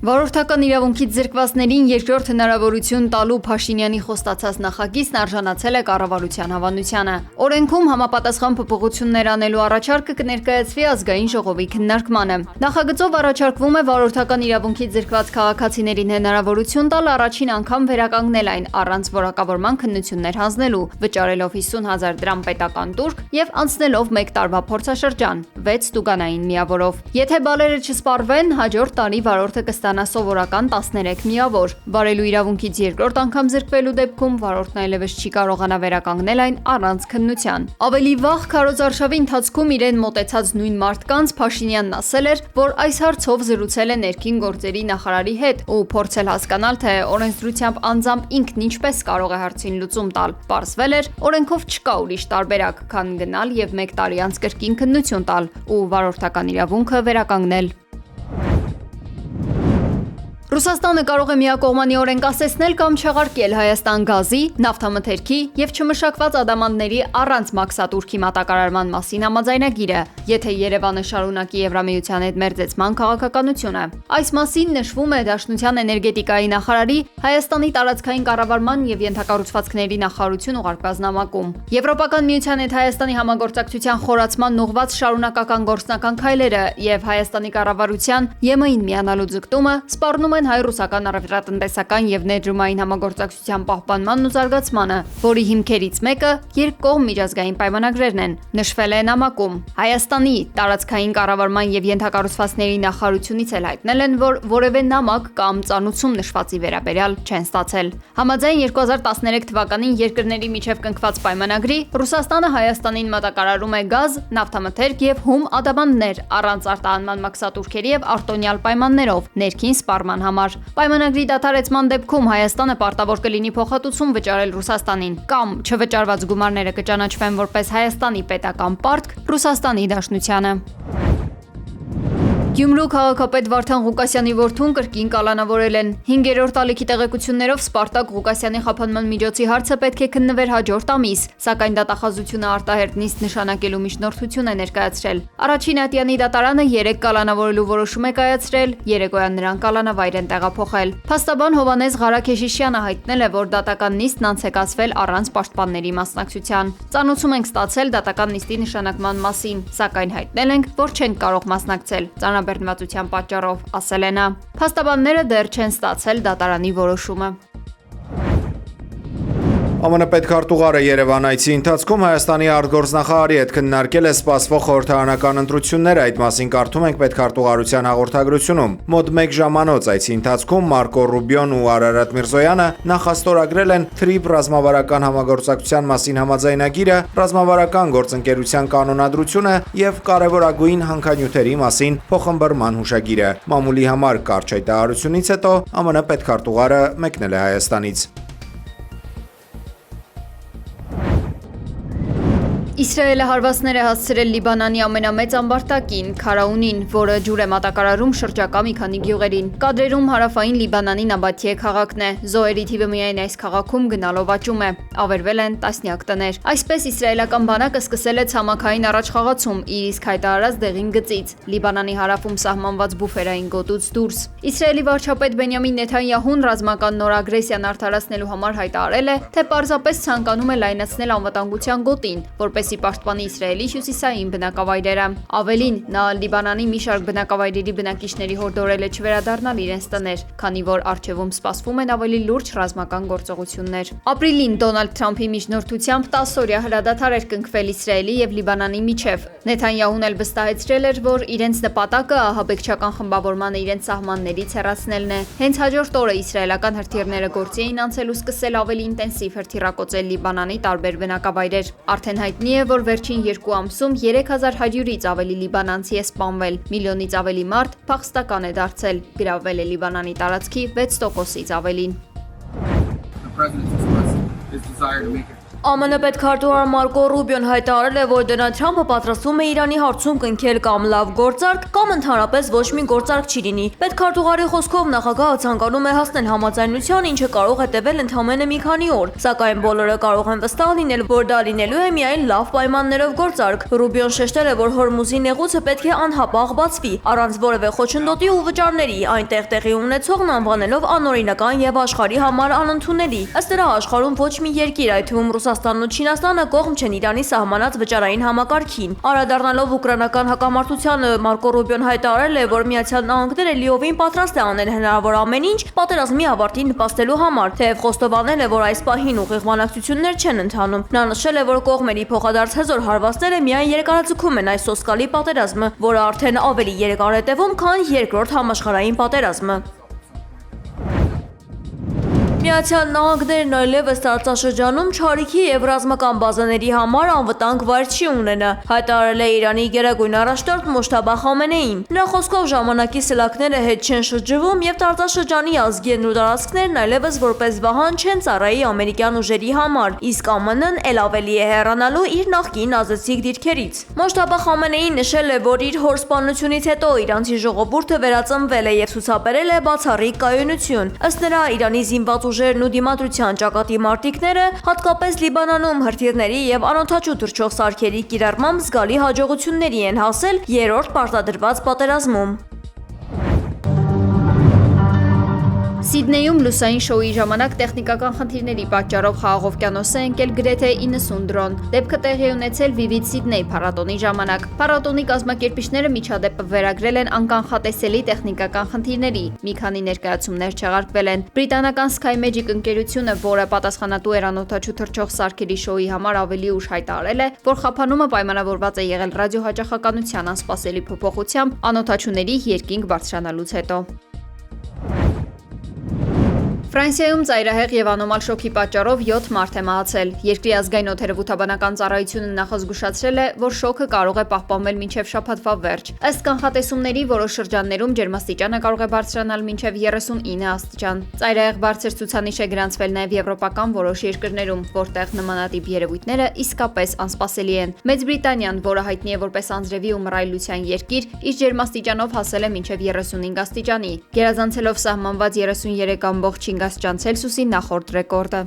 Վարորդական իրավունքից զրկվածներին երկրորդ հնարավորություն տալու Փաշինյանի խոստացած նախագիծն արժանացել է կառավարության հավանությանը։ Օրենքում համապատասխան փոփոխություններ անելու առաջարկը կներկայացվի ազգային ժողովի քննարկմանը։ Նախագծով առաջարկվում է վարորդական իրավունքից զրկված քաղաքացիներին հնարավորություն տալ առաջին անգամ վերականգնել այն առանց որակավորման քննություններ հանձնելու, վճարելով 50,000 դրամ պետական տուրք եւ անցնելով 1 տարվա փորձաշրջան 6 տուգանային միավորով։ Եթե բալերը չսպառվեն, հաջորդ տարի վարորդը կստանա սովորական 13 միավոր։ Վարելու իրավունքից երկրորդ անգամ զրկվելու դեպքում վարորդն այլևս չի կարողանա վերականգնել այն առանց քննության։ Ավելի վաղ քարոզարշավի ընթացքում իրեն մոտեցած նույն մարդկանց Փաշինյանն ասել էր, որ այս հարցով զրուցել է ներքին գործերի նախարարի հետ ու փորձել հասկանալ, թե օրենսդրությամբ անձամբ ինքն ինչպես կարող է հարցին լուծում տալ։ Պարզվել էր, օրենքով չկա ուրիշ տարբերակ, քան գնալ եւ 1 տարի անց կրկին քննություն տալ ու վարորդական իրավունքը վերականգնել։ Ռուսաստանը կարող է միակողմանի օրենք ասեցնել կամ չեղարկել Հայաստան գազի, նավթամթերքի եւ չմշակված ադամանդների առանց մաքսատուրքի մատակարարման մասին համաձայնագիրը, եթե Երևանը շարունակի Եվրամիության հետ մերձեցման քաղաքականությունը։ Այս մասին նշվում է Դաշնության էներգետիկայի նախարարի Հայաստանի տարածքային կառավարման եւ ենթակառուցվածքների նախարարություն ուղարկած նամակում։ Եվրոպական միության հետ Հայաստանի համագործակցության խորացման ուղղված շարունակական գործնական քայլերը եւ Հայաստանի կառավարության ԵՄ-ին միանալու ձգտումը սպառնում են հայ-ռուսական առևտրատնտեսական եւ ներդրումային համագործակցության պահպանմանն ու զարգացմանը, որի հիմքերից մեկը երկկողմ միջազգային պայմանագրերն են։ Նշվել է նամակում։ Հայաստանի տարածքային կառավարման եւ ենթակառուցվածքների նախարարությունից էլ հայտնել են, որ որևէ նամակ կամ ծանուցում նշվածի վերաբերյալ չեն ստացել։ Համաձայն 2013 թվականին երկրների միջև կնքված պայմանագրի Ռուսաստանը Հայաստանին մատակարարում է գազ, նավթամթերք եւ հում ադամանդներ առանց արտահանման մաքսատուրքերի եւ արտոնյալ պայմաններով ներքին սպառման համար։ Պայմանագրի դադարեցման դեպքում Հայաստանը պարտավոր կլինի փոխհատուցում վճարել Ռուսաստանին կամ չվճարված գումարները կճանաչվեն որպես Հայաստանի պետական պարտք Ռուսաստանի Դաշնությանը։ Գյումրու քաղաքապետ Վարդան Ղուկասյանի որդուն կրկին կալանավորել են։ 5-րդ ալիքի տեղեկություններով Սպարտակ Ղուկասյանի խափանման միջոցի հարցը պետք է քննվեր հաջորդ ամիս, սակայն դատախազությունը արտահերտ նիստ նշանակելու միջնորդություն է ներկայացրել։ Առաջին ատյանի դատարանը 3 կալանավորելու որոշում է կայացրել, երեկոյան նրան կալանավայր են տեղափոխել։ Փաստաբան Հովանես Ղարաքեշիշյանը հայտնել է, որ դատական նիստն անց է կացվել առանց պաշտպանների մասնակցության։ Ծանուցում ենք ստացել դատական նիստի նշանակման մասին, սակայն հայտնել ենք, որ չենք կարող մասնակցել բեռնվածության պատճառով, ասել է նա։ Փաստաբանները դեռ չեն ստացել դատարանի որոշումը։ ԱՄՆ պետքարտուղարը Երևան այցի ընթացքում Հայաստանի արտգործնախարարի հետ քննարկել է սպասվող խորհրդարանական ընտրությունները, այդ մասին կարդում ենք պետքարտուղարության հաղորդագրությունում։ Մոտ 1 ժամանոց այցի ընթացքում Մարկո Ռուբիոն ու Արարատ Միրզոյանը նախաստորագրել են TRIP ռազմավարական համագործակցության մասին համաձայնագիրը, ռազմավարական գործընկերության կանոնադրությունը եւ կարևորագույն հանքանյութերի մասին փոխըմբռնման հուշագիրը։ Մամուլի համար կարճ հայտարարությունից հետո ԱՄՆ պետքարտուղարը մեկնել է Հայաստանից։ Իսրայելը հարվածներ է հասցրել Լիբանանի ամենամեծ ամբարտակին Քարաունին, որը ջուր է մատակարարում շրջակա մի քանի գյուղերին։ Կադրերում հարավային Լիբանանի Նաբաթիե քաղաքն է։ Զոհերի թիվը միայն այս քաղաքում գնալով աճում է։ Ավերվել են տասնյակ տներ։ Այսպես իսրայելական բանակը սկսել է ցամաքային առաջխաղացում իր իսկ հայտարարած դեղին գծից, Լիբանանի հարավում սահմանված բուֆերային գոտուց դուրս։ Իսրայելի վարչապետ Բենյամին Նեթանյահուն ռազմական նոր ագրեսիան արդարացնելու համար հայտարարել է, թե պարզապես ցանկանում է լայնացնել անվտանգության գոտին, որպեսզի պաշտպանի Իսրայելի հյուսիսային բնակավայրերը։ Ավելին, նա Լիբանանի մի շարք բնակավայրերի բնակիչների հորդորել է չվերադառնալ իրենց տներ, քանի որ առջևում սպասվում են ավելի լուրջ ռազմական գործողություններ։ Ապրիլին Դոնալդ Թրամփի միջնորդությամբ 10-օրյա հրադադար էր կնքվել Իսրայելի եւ Լիբանանի միջև։ Նեթանյահուն էլ վստահեցրել էր, որ իրենց նպատակը ահաբեկչական խմբավորմանը իրենց սահմաններից հեռացնելն է։ Հենց հաջորդ օրը իսրայելական հրթիռները գործի էին անցել ու սկսել ավելի ինտենսիվ հրթիռակոծել Լիբանանի տարբեր բնակավայրեր։ Արդեն հայտնի է, որ վերջին 2 ամսում 3100-ից ավելի լիբանանցի է սպանվել, միլիոնից ավելի մարդ փախստական է դարձել, գրավվել է Լիբանանի տարածքի 6%-ից ավելին։ ԱՄՆ պետքարտուղար Մարկո Ռուբիոն հայտարարել է, որ Դոնալդ Թրամփը պատրաստվում է Իրանի հարցում կնքել կամ լավ գործարք, կամ ընդհանրապես ոչ մի գործարք չի լինի։ Պետքարտուղարի խոսքով նախագահը ցանկանում է հասնել համաձայնության, ինչը կարող է տևել ընդամենը մի քանի օր, սակայն բոլորը կարող են վստահ լինել, որ դա լինելու է միայն լավ պայմաններով գործարք։ Ռուբիոն շեշտել է, որ Հորմուզի նեղուցը պետք է անհապաղ բացվի, առանց որևէ խոչընդոտի ու վճարների, այնտեղ տեղի ունեցողն անվանելով անօրինական եւ աշխարհի համար անընդունելի։ Ըստ դրա աշխարհում ոչ մի երկիր, այդ թվում Ռուսաստանն ու Չինաստանը կողմ չեն Իրանի սահմանած վճարային համակարգին։ Անդրադառնալով ուկրաինական հակամարտությանը, Մարկո Ռուբիոն հայտարարել է, որ Միացյալ Նահանգները լիովին պատրաստ է անել հնարավոր ամեն ինչ պատերազմի ավարտին նպաստելու համար, թեև խոստովանել է, որ այս պահին ուղիղ բանակցություններ չեն ընթանում։ Նա նշել է, որ կողմերի փոխադարձ հզոր հարվածները միայն երկարաձգում են այս սոսկալի պատերազմը, որը արդեն ավելի երկար է տևում, քան Երկրորդ համաշխարհային պատերազմը։ Միացյալ Նահանգներն այլևս տարածաշրջանում չարիքի եւ ռազմական բազաների համար անվտանգ վայր չի ունենա, հայտարարել է Իրանի գերագույն առաջնորդ Մոջթաբա Խամենեին։ Նրա խոսքով ժամանակի սլաքները հետ չեն շրջվում եւ տարածաշրջանի ազգերն ու տարածքներն այլևս որպես վահան չեն ծառայի ամերիկյան ուժերի համար, իսկ ԱՄՆ-ն ել ավելի է հեռանալու իր նախկին ազդեցիկ դիրքերից։ Մոջթաբա Խամենեին նշել է, որ իր հոր սպանությունից հետո իրանցի ժողովուրդը վերածնվել է եւ ցուցաբերել է բացառիկ կայունություն։ Ըստ նրա, Իրանի զինված ուժերն ու դիմադրության ճակատի մարտիկները, հատկապես Լիբանանում հրթիռների եւ անօդաչու թռչող սարքերի կիրառմամբ զգալի հաջողությունների են հասել երրորդ պարտադրված պատերազմում։ Սիդնեյում լուսային շոուի ժամանակ տեխնիկական խնդիրների պատճառով խաղաղօվկիանոս է ընկել գրեթե 90 դրոն։ Դեպքը տեղի ունեցել Vivid Sydney փառատոնի ժամանակ։ Փառատոնի կազմակերպիչները միջադեպը վերագրել են անկանխատեսելի տեխնիկական խնդիրների։ Մի քանի ներկայացումներ չեղարկվել են։ Բրիտանական Sky Magic ընկերությունը, որը պատասխանատու էր անօդաչու թռչող սարքերի շոուի համար, ավելի ուշ հայտարարել է, որ խափանումը պայմանավորված է եղել ռադիոհաճախականության անսպասելի փոփոխությամբ անօդաչուների երկինք բարձրանալուց հետո։ Ֆրանսիայում ծայրահեղ եւ անոմալ շոկի պատճառով 7 մարդ է մահացել։ Երկրի ազգային օդերևութաբանական ծառայությունը նախազգուշացրել է, որ շոկը կարող է պահպանվել մինչև շաբաթվա վերջ։ Ըստ կանխատեսումների, որոշ շրջաններում ջերմաստիճանը կարող է բարձրանալ մինչև 39 աստիճան։ Ծայրահեղ բարձր ցուցանիշ է գրանցվել նաեւ եվրոպական որոշ երկրներում, որտեղ նմանատիպ երևույթները իսկապես անսպասելի են։ Մեծ Բրիտանիան, որը հայտնի է որպես անձրևի ու մռայլության երկիր, իր ջերմաստիճանով հասել է մինչև 35 աստիճանի, գերազանցելով սահմանված 33.5 աստիճան Ցելսիուսի նախորդ ռեկորդը։